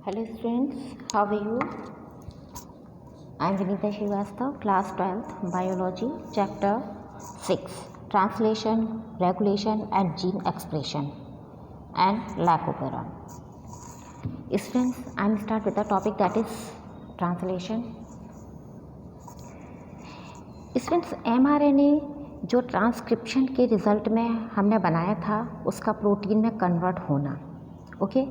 Hello students, how are you? I am Vinita Srivastav, class 12th, Biology, Chapter 6, Translation, Regulation and Gene Expression and Lactoferrin. Students, I am start with the topic that is translation. Students, mRNA जो transcription के result में हमने बनाया था उसका protein में convert होना, okay.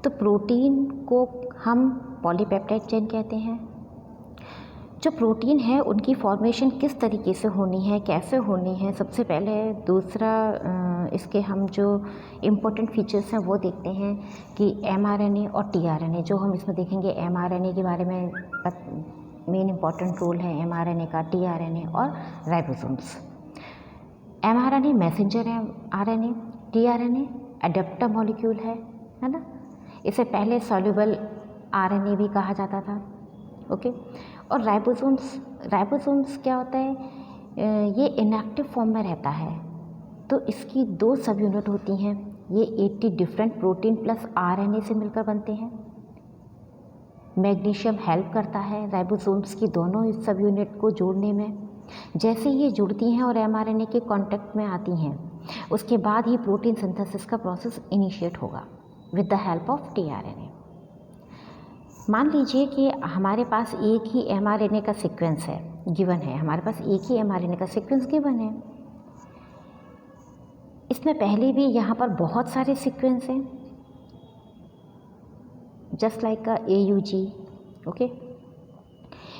तो प्रोटीन को हम पॉलीपेप्टाइड चेन कहते हैं। जो प्रोटीन है उनकी फॉर्मेशन किस तरीके से होनी है, कैसे होनी है, सबसे पहले दूसरा इसके हम जो इम्पोर्टेंट फीचर्स हैं वो देखते हैं कि एमआरएनए और टीआरएनए, जो हम इसमें देखेंगे एमआरएनए के बारे में मेन इम्पॉर्टेंट रोल है एमआरएनए का, टीआरएनए और ribosomes. MRNA messenger RNA, tRNA adapter molecule है ना। इसे पहले सॉल्युबल आरएनए भी कहा जाता था, ओके। और राइबोसोम्स क्या होता है, ये इनएक्टिव फॉर्म में रहता है। तो इसकी दो सब यूनिट होती हैं, ये 80 डिफरेंट प्रोटीन प्लस आरएनए से मिलकर बनते हैं। मैग्नीशियम हेल्प करता है राइबोसोम्स की दोनों सब यूनिट को जोड़ने में। जैसे ये जुड़ती हैं और एमआरएनए के कांटेक्ट में आती हैं, उसके बाद ही प्रोटीन सिंथेसिस का प्रोसेस इनिशिएट होगा with the help of tRNA. मान लीजिए कि हमारे पास एक ही एमआरएनए का सीक्वेंस है, गिवन है, हमारे पास एक ही एमआरएनए का सीक्वेंस गिवन है। इसमें पहले भी यहाँ पर बहुत सारे सीक्वेंस हैं, just like AUG, okay.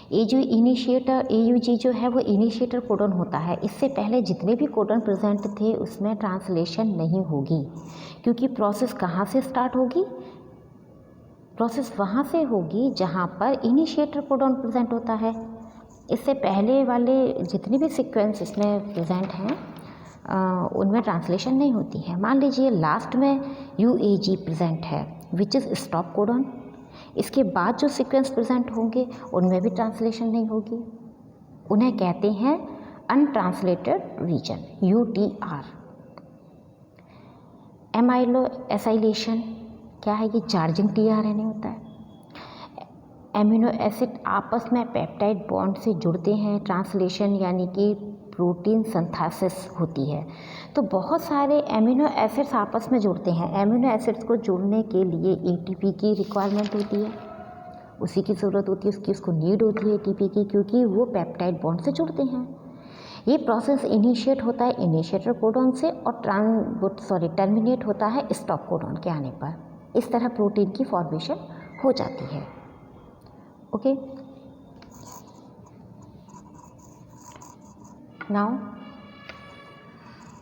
AUG जो है वो इनिशिएटर कोडन होता है। इससे पहले जितने भी कोडन प्रेजेंट थे उसमें ट्रांसलेशन नहीं होगी, क्योंकि प्रोसेस कहाँ से स्टार्ट होगी, प्रोसेस वहाँ से होगी जहाँ पर इनिशिएटर कोडन प्रेजेंट होता है। इससे पहले वाले जितने भी सीक्वेंस इसमें प्रेजेंट हैं उनमें ट्रांसलेशन नहीं होती है। मान लीजिए लास्ट में UAG प्रेजेंट है विच इज़ स्टॉप कोडन। इसके बाद जो सीक्वेंस प्रेजेंट होंगे उनमें भी ट्रांसलेशन नहीं होगी, उन्हें कहते हैं अनट्रांसलेटेड रीजन, UTR। एमाइलो एसाइलेशन क्या है, ये चार्जिंग टीआरएनए होता है। एमिनो एसिड आपस में पेप्टाइड बॉन्ड से जुड़ते हैं, ट्रांसलेशन यानी कि प्रोटीन सिंथेसिस होती है। तो बहुत सारे एमिनो एसिड्स आपस में जुड़ते हैं। एमिनो एसिड्स को जुड़ने के लिए ATP की रिक्वायरमेंट होती है, उसी की ज़रूरत होती है, उसको नीड होती है ATP की, क्योंकि वो पेप्टाइड बॉन्ड से जुड़ते हैं। ये प्रोसेस इनिशिएट होता है इनिशिएटर कोडॉन से और टर्मिनेट होता है स्टॉप कोडॉन के आने पर। इस तरह प्रोटीन की फॉर्मेशन हो जाती है, okay. Now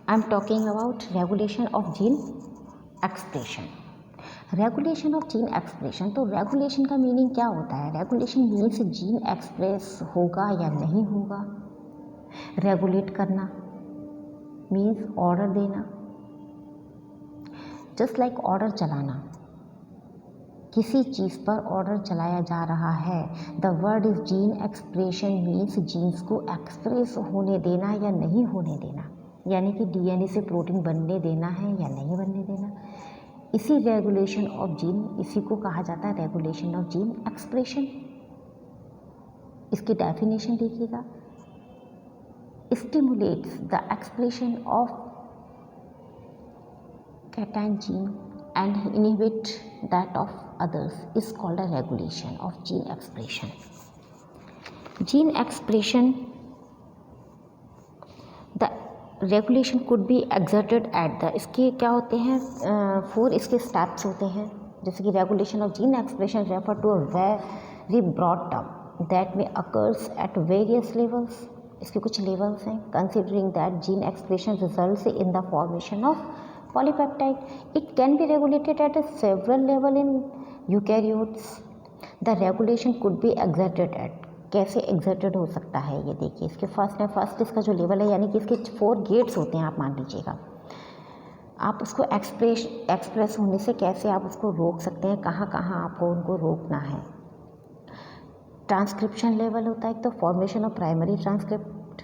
I am talking about regulation of gene expression. Regulation of gene expression, तो रेगुलेशन का मीनिंग क्या होता है? रेगुलेशन मीन्स जीन एक्सप्रेस होगा या नहीं होगा। रेगुलेट करना मीन्स ऑर्डर देना, जस्ट लाइक ऑर्डर चलाना, किसी चीज़ पर ऑर्डर चलाया जा रहा है। The word is gene expression means genes को एक्सप्रेस होने देना या नहीं होने देना, यानी कि DNA से प्रोटीन बनने देना है या नहीं बनने देना। इसी रेगुलेशन ऑफ जीन, इसी को कहा जाता है रेगुलेशन ऑफ जीन एक्सप्रेशन। इसकी डेफिनेशन देखिएगा, stimulates the expression of cation gene and inhibit that of others is called a regulation of gene expression. Gene expression, the regulation could be exerted at the, इसके क्या होते हैं 4 इसके steps होते हैं। जैसे कि regulation of gene expression refer to a very broad term that may occurs at various levels. इसके कुछ लेवल्स हैं। Considering that gene expression results in the formation of polypeptide, it can be regulated at a several level in eukaryotes. The regulation could be exerted at, कैसे exerted हो सकता है ये देखिए। इसके फर्स्ट इसका जो लेवल है, यानी कि इसके 4 गेट्स होते हैं, आप मान लीजिएगा। आप उसको एक्सप्रेस होने से कैसे आप उसको रोक सकते हैं, कहाँ कहाँ आपको उनको रोकना है। ट्रांसक्रिप्शन लेवल होता है, तो फॉर्मेशन ऑफ प्राइमरी ट्रांसक्रिप्ट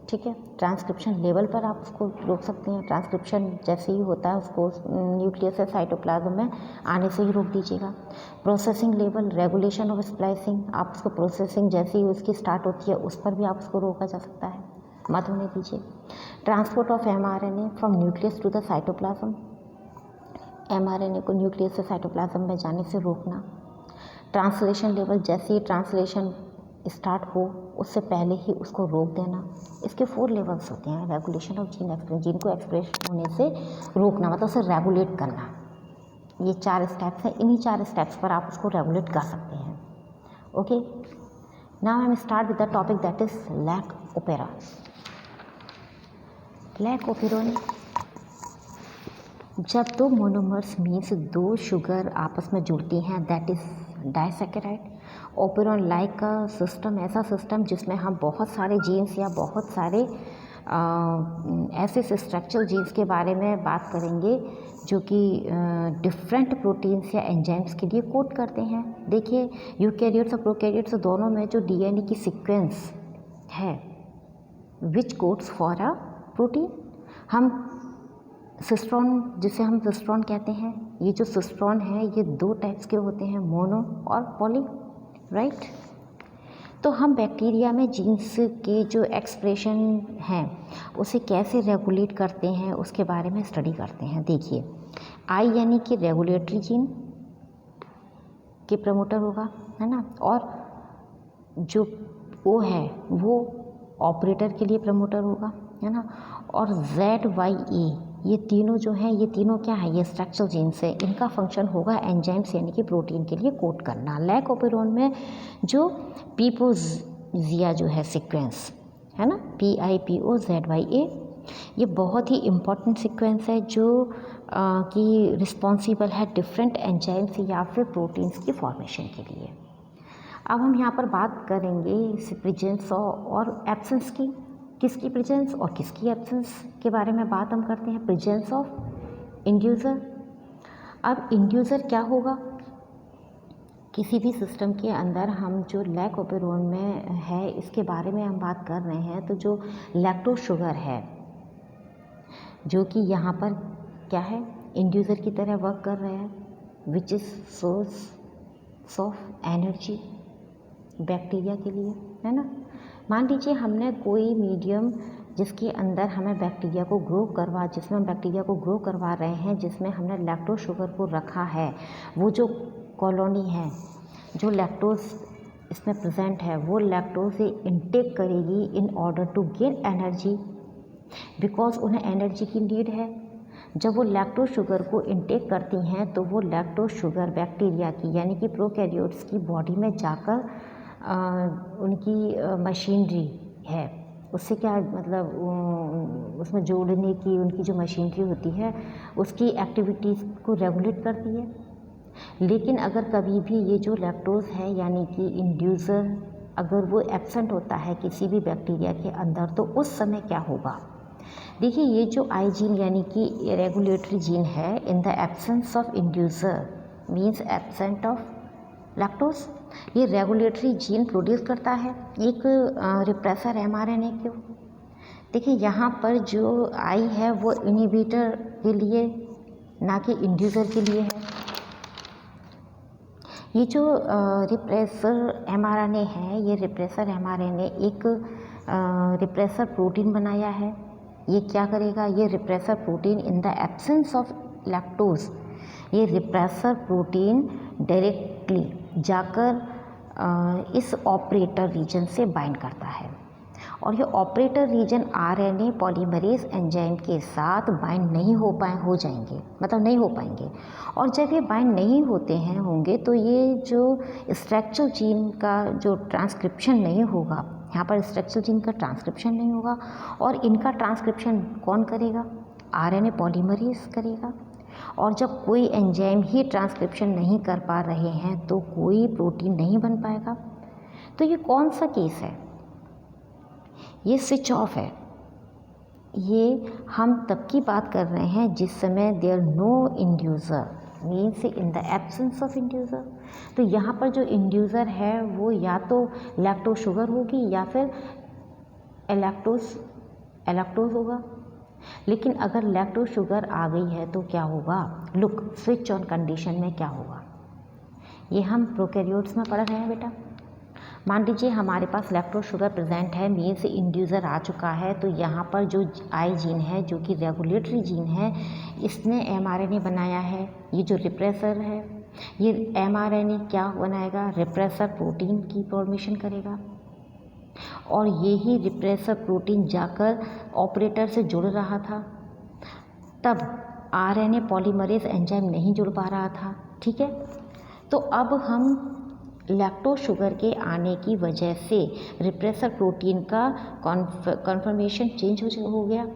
ठीक है। ट्रांसक्रिप्शन लेवल पर आप उसको रोक सकते हैं, ट्रांसक्रिप्शन जैसे ही होता है उसको न्यूक्लियस से साइटोप्लाज्म में आने से ही रोक दीजिएगा। Processing level, regulation of splicing, आप उसको प्रोसेसिंग जैसे ही उसकी स्टार्ट होती है उस पर भी आप उसको रोका जा सकता है, मत होने दीजिए। Transport of mRNA from nucleus to the cytoplasm, mRNA को न्यूक्लियस से साइटोप्लाज्म में जाने से रोकना। ट्रांसलेशन लेवल, जैसे ही ट्रांसलेशन स्टार्ट हो उससे पहले ही उसको रोक देना। इसके 4 लेवल्स होते हैं। Regulation of gene express, gene को एक्सप्रेस होने से रोकना, मतलब उसे रेगुलेट करना। ये 4 स्टेप्स हैं, इन्हीं 4 स्टेप्स पर आप उसको रेगुलेट कर सकते हैं। Okay, now I am start with the topic that is lac operon. Lac operon, जब 2 मोनोमर्स मीन्स 2 शुगर आपस में जुड़ती हैं, that is disaccharide. Operon like a system, ऐसा सिस्टम जिसमें हम बहुत सारे जीन्स या बहुत सारे ऐसे स्ट्रक्चरल जीन्स के बारे में बात करेंगे जो कि डिफरेंट प्रोटीन्स या एंजाइम्स के लिए कोड करते हैं। देखिए, यूकैरियोट्स और प्रोकैरियोट्स दोनों में जो डीएनए की सीक्वेंस है विच कोड्स फॉर अ प्रोटीन, हम सिस्ट्रॉन, जिसे हम सिस्ट्रॉन कहते हैं, ये जो सिस्ट्रॉन है ये 2 टाइप्स के होते हैं, मोनो और पॉली, राइट। तो हम बैक्टीरिया में जीन्स के जो एक्सप्रेशन हैं उसे कैसे रेगुलेट करते हैं उसके बारे में स्टडी करते हैं। देखिए, आई यानी कि रेगुलेटरी जीन के प्रमोटर होगा, है ना, और जो ओ है वो ऑपरेटर के लिए प्रमोटर होगा, है ना, और ZYA ये तीनों जो हैं, ये तीनों क्या है, ये स्ट्रक्चरल जीन्स है। इनका फंक्शन होगा एंजाइम्स यानी कि प्रोटीन के लिए कोड करना। लैक ओपेरॉन में जो पीपोजिया जो है सीक्वेंस, है ना, PIPOZYA, ये बहुत ही इम्पॉर्टेंट सीक्वेंस है जो कि रिस्पॉन्सिबल है डिफरेंट एंजाइम्स या फिर प्रोटीन्स की फॉर्मेशन के लिए। अब हम यहाँ पर बात करेंगे प्रेजेंस और एब्सेंस की। किसकी प्रेजेंस और किसकी एब्सेंस के बारे में बात हम करते हैं। Presence of inducer. अब इंड्यूसर क्या होगा, किसी भी सिस्टम के अंदर हम जो लैक ओपेरॉन में है इसके बारे में हम बात कर रहे हैं। तो जो लैक्टोज शुगर है जो कि यहाँ पर क्या है, इंड्यूसर की तरह वर्क कर रहे हैं, which is source of energy bacteria के लिए, है ना। मान लीजिए हमने कोई मीडियम जिसके अंदर हमें बैक्टीरिया को ग्रो करवा जिसमें हम बैक्टीरिया को ग्रो करवा रहे हैं, जिसमें हमने लैक्टोज शुगर को रखा है, वो जो कॉलोनी है, जो लैक्टोज इसमें प्रेजेंट है, वो लैक्टोज से इनटेक करेगी in order to gain energy, because उन्हें एनर्जी की नीड है। जब वो लैक्टोज शुगर को इनटेक करती हैं तो वो लैक्टोज शुगर बैक्टीरिया की यानी कि प्रोकैरियोट्स की बॉडी में जाकर उनकी मशीनरी है, उससे क्या मतलब उसमें जोड़ने की उनकी जो मशीनरी होती है उसकी एक्टिविटीज़ को रेगुलेट करती है। लेकिन अगर कभी भी ये जो लैक्टोज है यानी कि इंड्यूसर अगर वो एब्सेंट होता है किसी भी बैक्टीरिया के अंदर, तो उस समय क्या होगा। देखिए, ये जो आई जीन यानी कि रेगुलेटरी जीन है, इन the absence of inducer means absent of lactose, ये रेगुलेटरी जीन प्रोड्यूस करता है एक रिप्रेसर mRNA को। देखिए, यहाँ पर जो आई है वो इनहिबिटर के लिए ना कि इंड्यूसर के लिए है। ये जो रिप्रेसर mRNA है, ये रिप्रेसर mRNA एक रिप्रेसर प्रोटीन बनाया है। ये क्या करेगा, ये repressor protein in the absence of lactose, ये रिप्रेसर प्रोटीन डायरेक्टली जाकर इस ऑपरेटर रीजन से बाइंड करता है और ये operator region RNA polymerase enzyme के साथ बाइंड नहीं हो जाएंगे, मतलब नहीं हो पाएंगे। और जब ये बाइंड नहीं होंगे तो ये जो स्ट्रक्चरल जीन का जो ट्रांसक्रिप्शन नहीं होगा, यहाँ पर स्ट्रक्चरल जीन का ट्रांसक्रिप्शन नहीं होगा और इनका ट्रांसक्रिप्शन कौन करेगा, RNA पॉलीमरेज करेगा। और जब कोई एंजाइम ही ट्रांसक्रिप्शन नहीं कर पा रहे हैं तो कोई प्रोटीन नहीं बन पाएगा। तो ये कौन सा केस है, ये स्विच ऑफ है। ये हम तब की बात कर रहे हैं जिस समय there no inducer means in the absence of inducer. तो यहाँ पर जो इंड्यूसर है वो या तो लैक्टोज शुगर होगी या फिर लैक्टोज लैक्टोज होगा। लेकिन अगर लैक्टोज शुगर आ गई है तो क्या होगा? लुक, स्विच ऑन कंडीशन में क्या होगा? ये हम प्रोकैरियोट्स में पढ़ रहे हैं बेटा। मान लीजिए हमारे पास लैक्टोज शुगर प्रेजेंट है, मीन्स इंड्यूसर आ चुका है, तो यहाँ पर जो आई जीन है जो कि रेगुलेटरी जीन है, इसने mRNA बनाया है। ये जो रिप्रेसर है, ये mRNA क्या बनाएगा? रिप्रेसर प्रोटीन की फॉर्मेशन करेगा, और यही रिप्रेसर प्रोटीन जाकर ऑपरेटर से जुड़ रहा था। तब RNA पॉलीमरेज एंजाइम नहीं जुड़ पा रहा था, ठीक है। तो अब हम लैक्टोज शुगर के आने की वजह से रिप्रेसर प्रोटीन का कन्फर्मेशन चेंज हो गया,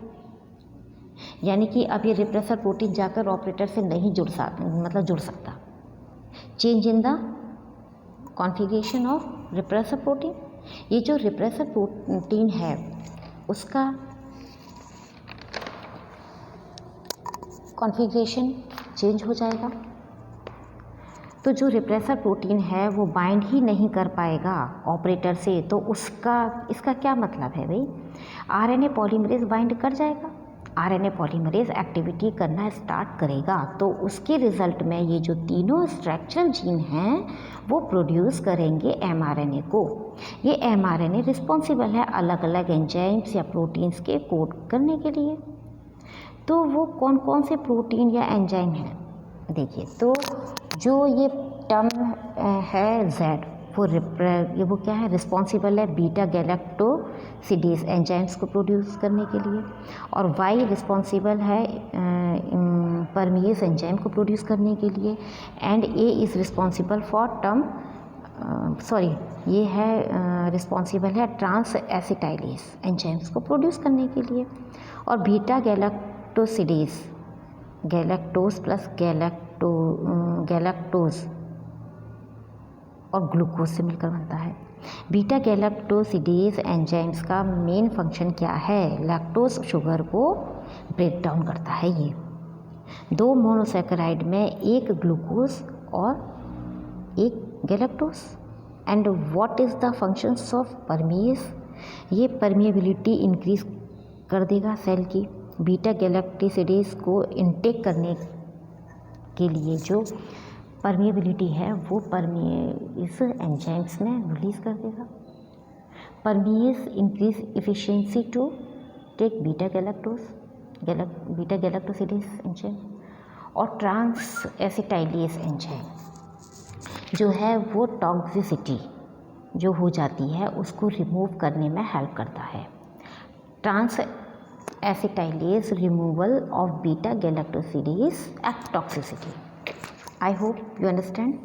यानी कि अब ये रिप्रेसर प्रोटीन जाकर ऑपरेटर से नहीं जुड़ सकता। Change in the configuration of repressor protein. ये जो रिप्रेसर प्रोटीन है उसका कॉन्फ़िगरेशन चेंज हो जाएगा। तो जो रिप्रेसर प्रोटीन है वो बाइंड ही नहीं कर पाएगा ऑपरेटर से, तो इसका क्या मतलब है भाई? RNA पॉलीमरेज बाइंड कर जाएगा, RNA पॉलीमरेज एक्टिविटी करना स्टार्ट करेगा, तो उसके रिजल्ट में ये जो तीनों स्ट्रक्चरल जीन हैं वो प्रोड्यूस करेंगे mRNA को। ये mRNA रिस्पॉन्सिबल है अलग अलग एंजाइम्स या प्रोटीन्स के कोड करने के लिए। तो वो कौन कौन से प्रोटीन या एंजाइम हैं? देखिए, तो जो ये टर्म है Z, वो क्या है? रिस्पॉन्सिबल है बीटा गैलेक्टोसिडेज एंजाइम्स को प्रोड्यूस करने के लिए, और Y रिस्पॉन्सिबल है परमिएज एंजाइम को प्रोड्यूस करने के लिए, and A is responsible for ये है रिस्पॉन्सिबल है ट्रांस एसिटाइलेज एंजाइम्स को प्रोड्यूस करने के लिए, और beta galactosidase galactose plus galactose और ग्लूकोज से मिलकर बनता है। बीटा गैलेक्टोसिडेज एंजाइम्स का मेन फंक्शन क्या है? लैक्टोज शुगर को ब्रेक डाउन करता है। ये दो मोनोसैकेराइड में एक ग्लूकोज और एक galactose. And what is the functions of परमिएज? ये परमिएबिलिटी इंक्रीज कर देगा सेल की। बीटा गैलेक्टोसिडेज को इनटेक करने के लिए जो परमिएबिलिटी है वो परमिएज एंजाइम्स में रिलीज कर देगा। Permease increase efficiency to take beta galactosidase enzyme, और ट्रांस एसिटाइलेज एंजाइम जो है वो टॉक्सिसिटी जो हो जाती है उसको रिमूव करने में हेल्प करता है। Transacetylase removal of beta galactosidase at toxicity. I hope you understand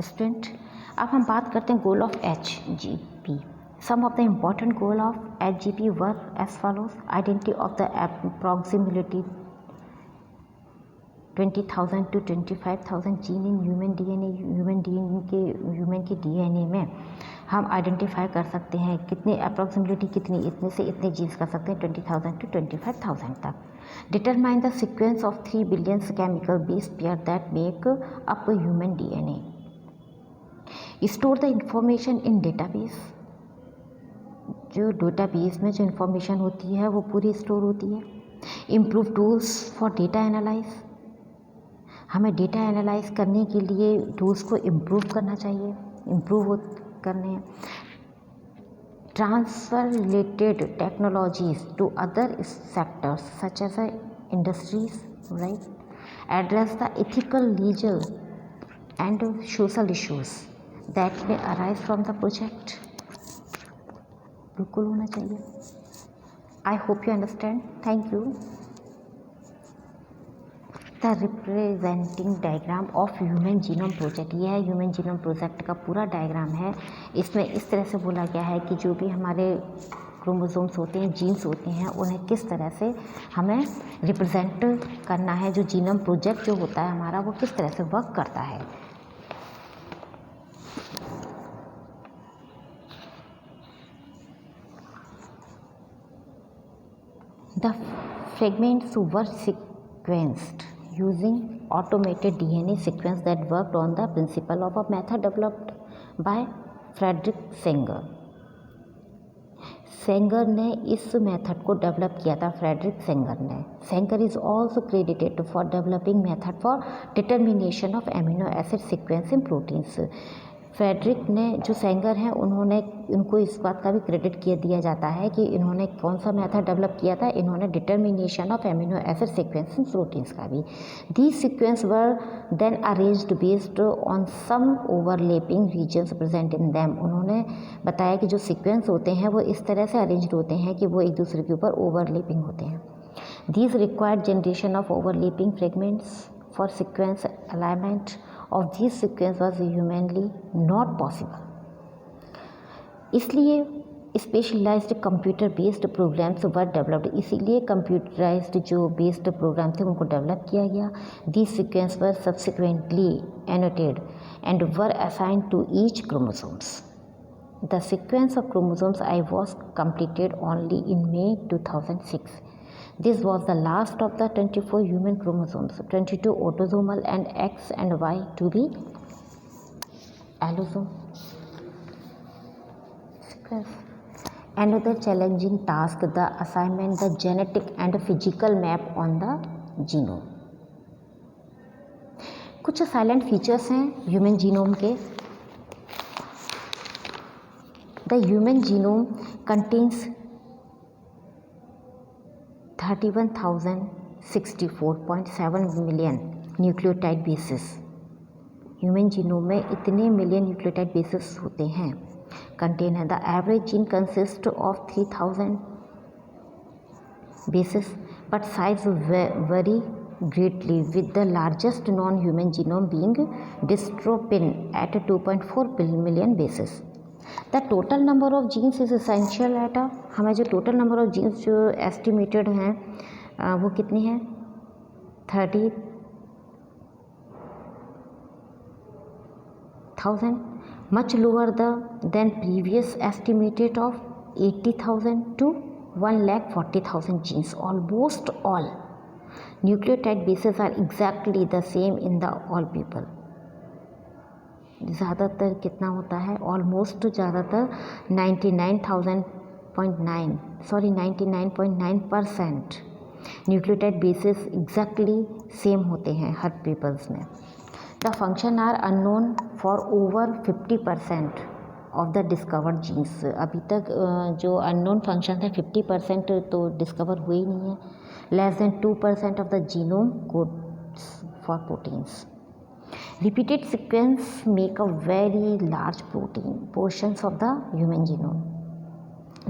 student. अब हम बात करते हैं goal of HGP। Some of the important goal of HGP were as follows: identity of the approximately 20,000 to 25,000 gene in human के DNA में हम identify कर सकते हैं कितने अप्रॉक्सिमेटली कितनी इतने से इतने जीन्स कर सकते हैं 20,000 to 25,000 तक। Determine the sequence of 3 billion chemical base pair that make up human DNA। Store the information in database. जो डेटाबेस में जो इंफॉर्मेशन होती है वो पूरी स्टोर होती है। Improve tools for data analyse. हमें डेटा एनालाइज करने के लिए टूल्स को इम्प्रूव करना चाहिए, करने। Transfer related technologies to other sectors such as industries, right. Address the ethical, legal and social issues that may arise from the project. बिल्कुल होना चाहिए। I hope you understand. Thank you. The representing diagram of human genome project. यह है human genome project का पूरा diagram है। इसमें इस तरह से बोला गया है कि जो भी हमारे क्रोमोसोम्स होते हैं, जीन्स होते हैं, उन्हें किस तरह से हमें रिप्रेजेंट करना है। जो जीनोम प्रोजेक्ट जो होता है हमारा वो किस तरह से वर्क करता है। The fragments were sequenced using automated DNA sequence that worked on the principle of a method developed by Frederick Sanger. Sengar ने इस मेथड को डेवलप किया था, फ्रेडरिक सेंगर ने। Sanger is also credited for developing method for determination of amino acid sequence in proteins. Frederick ने, जो सेंगर हैं, उनको इस बात का भी क्रेडिट दिया जाता है कि इन्होंने कौन सा मेथड डेवलप किया था, इन्होंने determination of amino acid sequence in proteins का भी। These sequence were then arranged based on some overlapping regions present in them. उन्होंने बताया कि जो सीक्वेंस होते हैं वो इस तरह से अरेंज्ड होते हैं कि वो एक दूसरे के ऊपर ओवरलैपिंग होते हैं। These required generation of overlapping fragments for sequence alignment of these sequence was humanly not possible। इसलिए specialized computer based programs were developed, इसीलिए कंप्यूटराइज्ड जो बेस्ड प्रोग्राम थे उनको डेवलप किया गया। These sequence were subsequently annotated and were assigned to each chromosomes. The sequence of chromosomes I was completed only in May 2006। This was the last of the 24 human chromosomes, 22 autosomal and X and Y to be allosome sequence. Another challenging task, the assignment the genetic and physical map on the genome। कुछ salient features हैं human genome के। The human genome contains 31,064.7 million nucleotide basis. Human genome में इतने million nucleotide basis होते हैं। Contain है the average gene consist of 3,000 bases, but size vary greatly, with the largest non-human genome being dystrophin at 2.4 million bases। The total number of genes is essential at a, हमें जो total number of genes जो estimated हैं वो कितनी है 30,000, much lower than previous estimated of 80,000 to 1,40,000 genes। Almost all nucleotide bases are exactly the same in the all people। ज़्यादातर कितना होता है, ऑलमोस्ट ज़्यादातर 99.9% न्यूक्लियोटाइड बेसिस एग्जैक्टली सेम होते हैं हर पीपल्स में। The function are unknown for over 50% of the discovered genes. अभी तक जो अननोन फंक्शन है 50% तो डिस्कवर हुए ही नहीं है। Less than 2% of the genome codes for proteins. Repeated sequence make a very large protein portions of the human genome।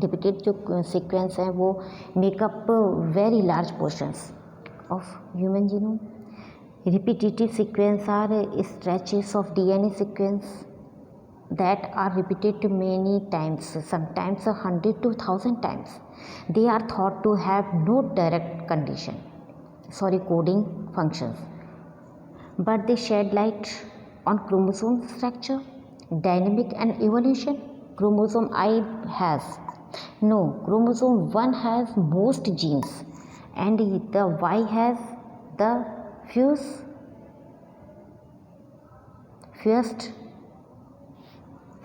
Repeated जो sequence हैं वो make up very large portions of human genome। Repetitive sequence are stretches of DNA sequence that are repeated many times, sometimes 100 to 1,000 times। They are thought to have no direct coding functions, but they shed light on chromosome structure, dynamic and evolution। Chromosome I has no, chromosome 1 has most genes and the Y has the fewest।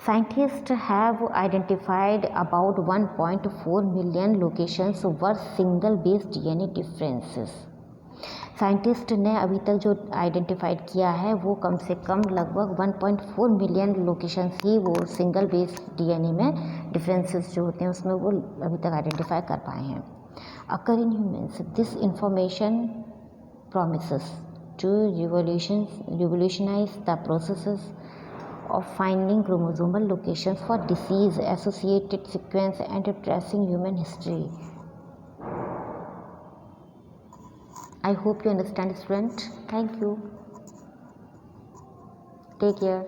Scientists have identified about 1.4 million locations where single base DNA differences। Scientist ने अभी तक जो identified किया है वो कम से कम लगभग 1.4 million locations ही वो सिंगल बेस डीएनए में डिफरेंसेस जो होते हैं उसमें वो अभी तक आइडेंटिफाई कर पाए हैं। Occur in humans, this information promises to revolutionize the processes of finding chromosomal locations for disease associated sequence and tracing human history। I hope you understand, student। Thank you। Take care।